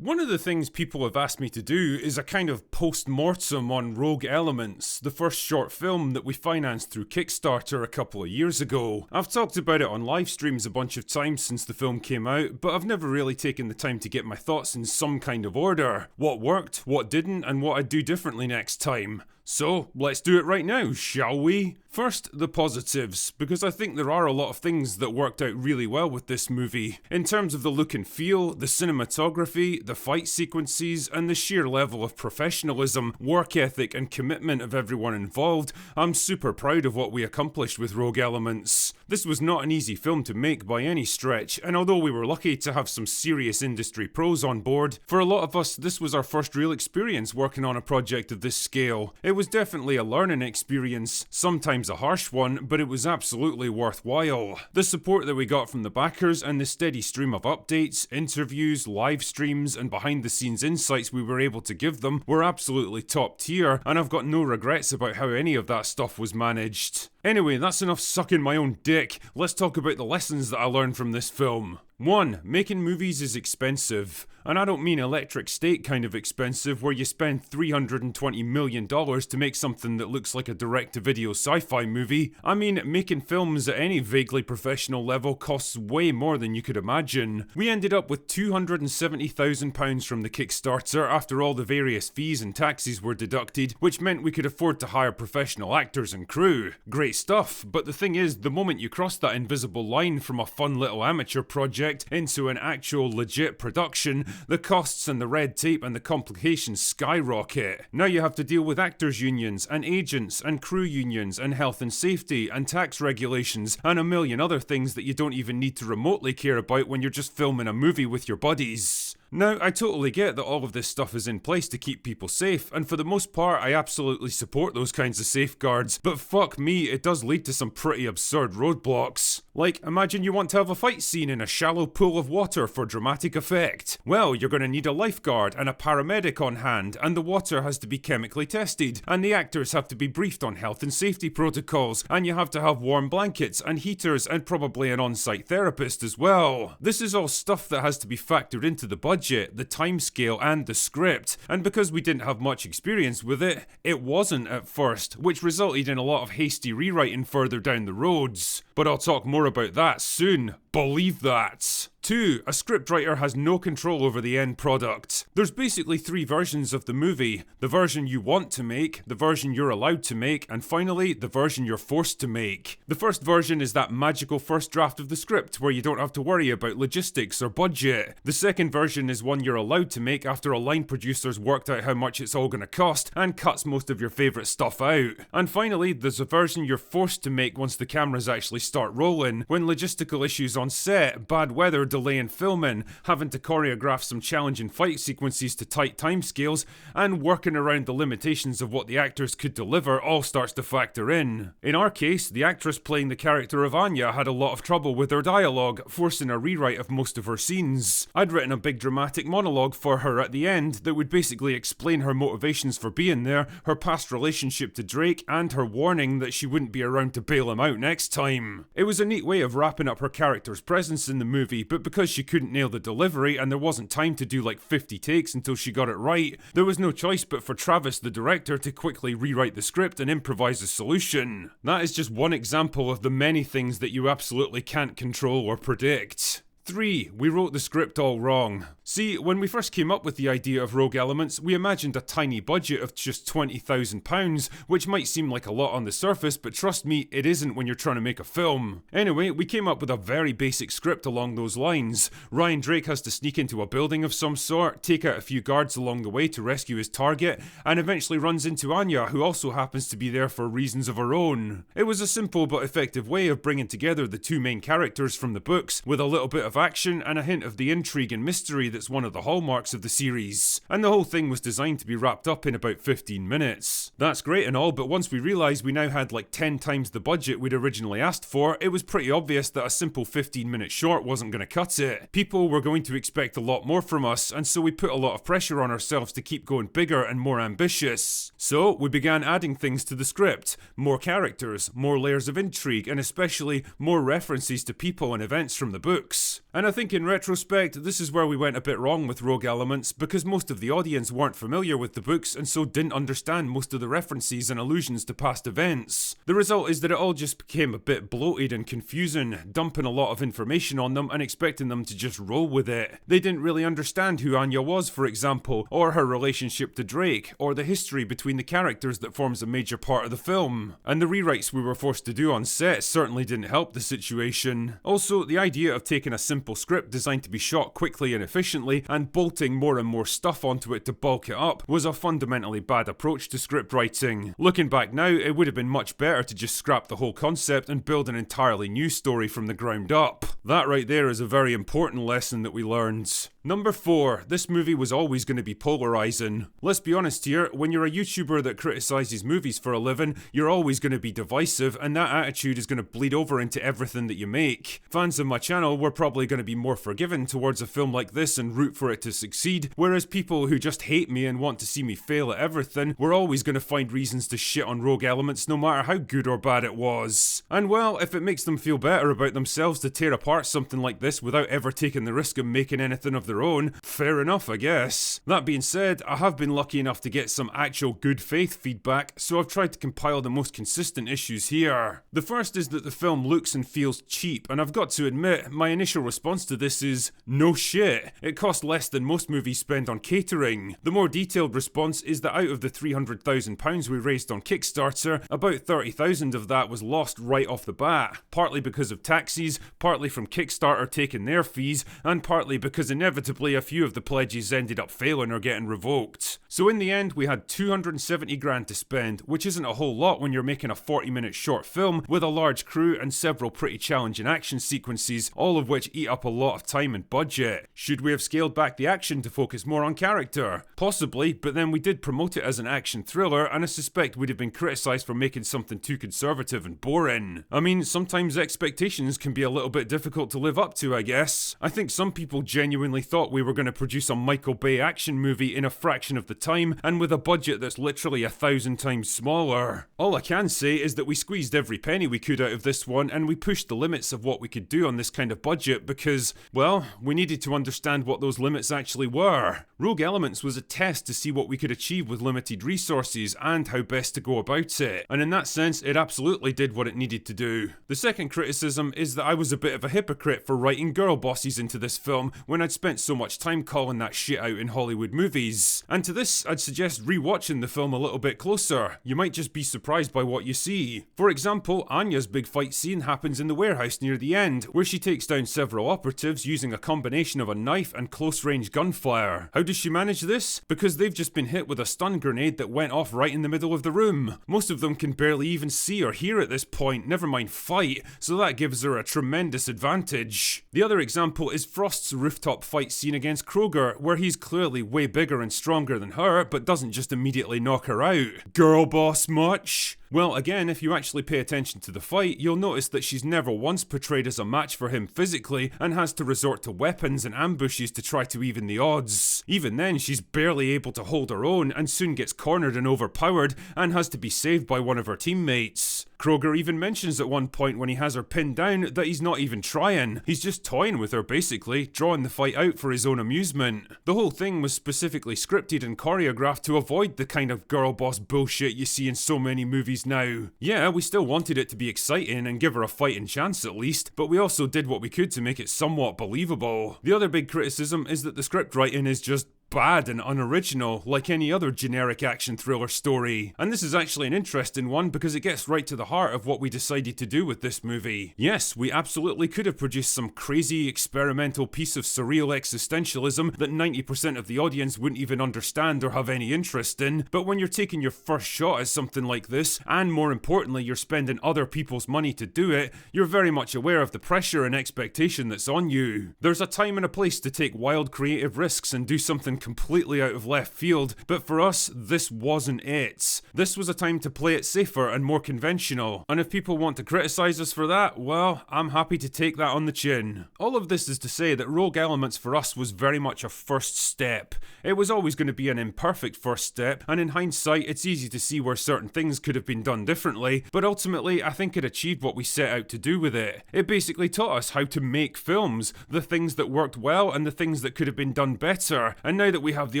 One of the things people have asked me to do is a kind of postmortem on Rogue Elements, the first short film that we financed through Kickstarter a couple of years ago. I've talked about it on live streams a bunch of times since the film came out, but I've never really taken the time to get my thoughts in some kind of order. What worked, what didn't, and what I'd do differently next time. So, let's do it right now, shall we? First, the positives, because I think there are a lot of things that worked out really well with this movie. In terms of the look and feel, the cinematography, the fight sequences, and the sheer level of professionalism, work ethic, and commitment of everyone involved, I'm super proud of what we accomplished with Rogue Elements. This was not an easy film to make by any stretch, and although we were lucky to have some serious industry pros on board, for a lot of us this was our first real experience working on a project of this scale. It was definitely a learning experience, sometimes a harsh one, but it was absolutely worthwhile. The support that we got from the backers and the steady stream of updates, interviews, live streams, and behind the scenes insights we were able to give them were absolutely top tier, and I've got no regrets about how any of that stuff was managed. Anyway, that's enough sucking my own dick. Let's talk about the lessons that I learned from this film. 1. Making movies is expensive. And I don't mean Electric State kind of expensive where you spend $320 million to make something that looks like a direct-to-video sci-fi movie. I mean, making films at any vaguely professional level costs way more than you could imagine. We ended up with £270,000 from the Kickstarter after all the various fees and taxes were deducted, which meant we could afford to hire professional actors and crew. Great stuff, but the thing is, the moment you cross that invisible line from a fun little amateur project into an actual legit production, the costs and the red tape and the complications skyrocket. Now you have to deal with actors unions and agents and crew unions and health and safety and tax regulations and a million other things that you don't even need to remotely care about when you're just filming a movie with your buddies. Now, I totally get that all of this stuff is in place to keep people safe, and for the most part I absolutely support those kinds of safeguards, but fuck me, it does lead to some pretty absurd roadblocks. Like, imagine you want to have a fight scene in a shallow pool of water for dramatic effect. Well, you're going to need a lifeguard and a paramedic on hand, and the water has to be chemically tested, and the actors have to be briefed on health and safety protocols, and you have to have warm blankets and heaters and probably an on-site therapist as well. This is all stuff that has to be factored into the budget, the timescale, and the script, and because we didn't have much experience with it, it wasn't at first, which resulted in a lot of hasty rewriting further down the roads. But I'll talk more about that soon. Believe that. 2. A scriptwriter has no control over the end product. There's basically 3 versions of the movie. The version you want to make, the version you're allowed to make, and finally, the version you're forced to make. The first version is that magical first draft of the script where you don't have to worry about logistics or budget. The second version is one you're allowed to make after a line producer's worked out how much it's all gonna cost and cuts most of your favourite stuff out. And finally, there's a version you're forced to make once the cameras actually start rolling, when logistical issues on set, bad weather, delay in filming, having to choreograph some challenging fight sequences to tight timescales, and working around the limitations of what the actors could deliver all starts to factor in. In our case, the actress playing the character of Anya had a lot of trouble with her dialogue, forcing a rewrite of most of her scenes. I'd written a big dramatic monologue for her at the end that would basically explain her motivations for being there, her past relationship to Drake, and her warning that she wouldn't be around to bail him out next time. It was a neat way of wrapping up her character's presence in the movie, but because she couldn't nail the delivery and there wasn't time to do like 50 takes until she got it right, there was no choice but for Travis, the director, to quickly rewrite the script and improvise a solution. That is just one example of the many things that you absolutely can't control or predict. 3. We wrote the script all wrong. See, when we first came up with the idea of Rogue Elements, we imagined a tiny budget of just £20,000, which might seem like a lot on the surface, but trust me, it isn't when you're trying to make a film. Anyway, we came up with a very basic script along those lines. Ryan Drake has to sneak into a building of some sort, take out a few guards along the way to rescue his target, and eventually runs into Anya, who also happens to be there for reasons of her own. It was a simple but effective way of bringing together the 2 main characters from the books, with a little bit of action and a hint of the intrigue and mystery that's one of the hallmarks of the series. And the whole thing was designed to be wrapped up in about 15 minutes. That's great and all, but once we realised we now had like 10 times the budget we'd originally asked for, it was pretty obvious that a simple 15-minute short wasn't going to cut it. People were going to expect a lot more from us, and so we put a lot of pressure on ourselves to keep going bigger and more ambitious. So we began adding things to the script. More characters, more layers of intrigue, and especially more references to people and events from the books. And I think in retrospect, this is where we went a bit wrong with Rogue Elements, because most of the audience weren't familiar with the books and so didn't understand most of the references and allusions to past events. The result is that it all just became a bit bloated and confusing, dumping a lot of information on them and expecting them to just roll with it. They didn't really understand who Anya was, for example, or her relationship to Drake, or the history between the characters that forms a major part of the film. And the rewrites we were forced to do on set certainly didn't help the situation. Also, the idea of taking a simple script designed to be shot quickly and efficiently and bolting more and more stuff onto it to bulk it up was a fundamentally bad approach to script writing. Looking back now, it would have been much better to just scrap the whole concept and build an entirely new story from the ground up. That right there is a very important lesson that we learned. Number 4, this movie was always going to be polarizing. Let's be honest here, when you're a YouTuber that criticizes movies for a living, you're always going to be divisive, and that attitude is going to bleed over into everything that you make. Fans of my channel were probably going to be more forgiving towards a film like this and root for it to succeed, whereas people who just hate me and want to see me fail at everything were always going to find reasons to shit on Rogue Elements no matter how good or bad it was. And well, if it makes them feel better about themselves to tear apart something like this without ever taking the risk of making anything of their own, fair enough I guess. That being said, I have been lucky enough to get some actual good faith feedback, so I've tried to compile the most consistent issues here. The first is that the film looks and feels cheap, and I've got to admit, my initial response to this is, no shit, it cost less than most movies spend on catering. The more detailed response is that out of the £300,000 we raised on Kickstarter, about 30,000 of that was lost right off the bat, partly because of taxes, partly from Kickstarter taking their fees, and partly because inevitably a few of the pledges ended up failing or getting revoked. So in the end, we had 270 grand to spend, which isn't a whole lot when you're making a 40-minute short film with a large crew and several pretty challenging action sequences, all of which eat up a lot of time and budget. Should we have scaled back the action to focus more on character? Possibly, but then we did promote it as an action thriller, and I suspect we'd have been criticised for making something too conservative and boring. I mean, sometimes expectations can be a little bit difficult to live up to, I guess. I think some people genuinely thought we were going to produce a Michael Bay action movie in a fraction of the time and with a budget that's literally 1,000 times smaller. All I can say is that we squeezed every penny we could out of this one, and we pushed the limits of what we could do on this kind of budget because, well, we needed to understand what those limits actually were. Rogue Elements was a test to see what we could achieve with limited resources and how best to go about it, and in that sense it absolutely did what it needed to do. The second criticism is that I was a bit of a hypocrite for writing girl bosses into this film when I'd spent so much time calling that shit out in Hollywood movies. And to this, I'd suggest rewatching the film a little bit closer. You might just be surprised by what you see. For example, Anya's big fight scene happens in the warehouse near the end, where she takes down several operatives using a combination of a knife and close-range gunfire. How does she manage this? Because they've just been hit with a stun grenade that went off right in the middle of the room. Most of them can barely even see or hear at this point, never mind fight, so that gives her a tremendous advantage. The other example is Frost's rooftop fight scene against Kroger, where he's clearly way bigger and stronger than her, but doesn't just immediately knock her out. Girl boss much? Well, again, if you actually pay attention to the fight, you'll notice that she's never once portrayed as a match for him physically and has to resort to weapons and ambushes to try to even the odds. Even then, she's barely able to hold her own and soon gets cornered and overpowered and has to be saved by one of her teammates. Kroger even mentions at one point when he has her pinned down that he's not even trying. He's just toying with her basically, drawing the fight out for his own amusement. The whole thing was specifically scripted and choreographed to avoid the kind of girl boss bullshit you see in so many movies now. Yeah, we still wanted it to be exciting and give her a fighting chance at least, but we also did what we could to make it somewhat believable. The other big criticism is that the script writing is just bad and unoriginal, like any other generic action thriller story. And this is actually an interesting one because it gets right to the heart of what we decided to do with this movie. Yes, we absolutely could have produced some crazy experimental piece of surreal existentialism that 90% of the audience wouldn't even understand or have any interest in, but when you're taking your first shot at something like this, and more importantly you're spending other people's money to do it, you're very much aware of the pressure and expectation that's on you. There's a time and a place to take wild creative risks and do something completely out of left field, but for us, this wasn't it. This was a time to play it safer and more conventional, and if people want to criticise us for that, well, I'm happy to take that on the chin. All of this is to say that Rogue Elements for us was very much a first step. It was always going to be an imperfect first step, and in hindsight, it's easy to see where certain things could have been done differently, but ultimately, I think it achieved what we set out to do with it. It basically taught us how to make films, the things that worked well and the things that could have been done better, and now that we have the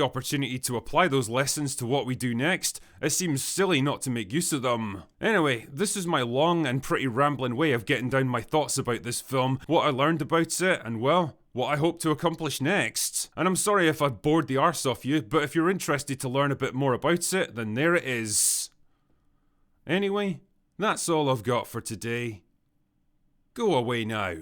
opportunity to apply those lessons to what we do next, it seems silly not to make use of them. Anyway, this is my long and pretty rambling way of getting down my thoughts about this film, what I learned about it, and well, what I hope to accomplish next. And I'm sorry if I've bored the arse off you, but if you're interested to learn a bit more about it, then there it is. Anyway, that's all I've got for today. Go away now.